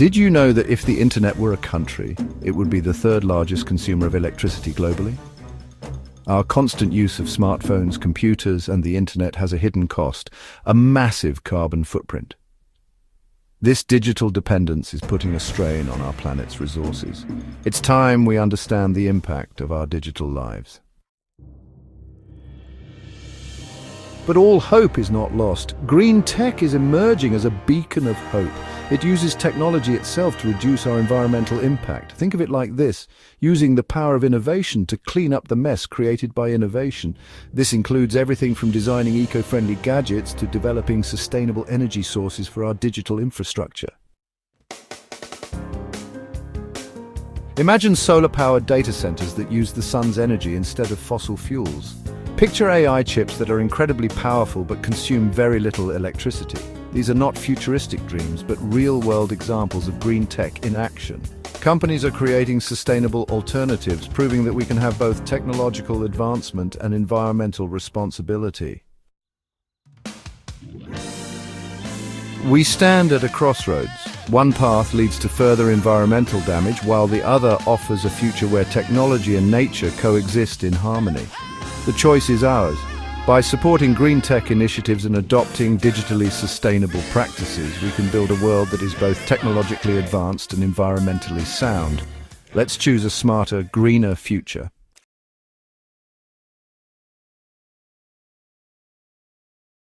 Did you know that if the internet were a country, it would be the third largest consumer of electricity globally? Our constant use of smartphones, computers, and the internet has a hidden cost, a massive carbon footprint. This digital dependence is putting a strain on our planet's resources. It's time we understand the impact of our digital lives. But all hope is not lost. Green tech is emerging as a beacon of hope. It uses technology itself to reduce our environmental impact. Think of it like this: using the power of innovation to clean up the mess created by innovation. This includes everything from designing eco-friendly gadgets to developing sustainable energy sources for our digital infrastructure. Imagine solar-powered data centers that use the sun's energy instead of fossil fuels. Picture AI chips that are incredibly powerful but consume very little electricity. These are not futuristic dreams, but real-world examples of green tech in action. Companies are creating sustainable alternatives, proving that we can have both technological advancement and environmental responsibility. We stand at a crossroads. One path leads to further environmental damage, while the other offers a future where technology and nature coexist in harmony. The choice is ours. By supporting green tech initiatives and adopting digitally sustainable practices, we can build a world that is both technologically advanced and environmentally sound. Let's choose a smarter, greener future.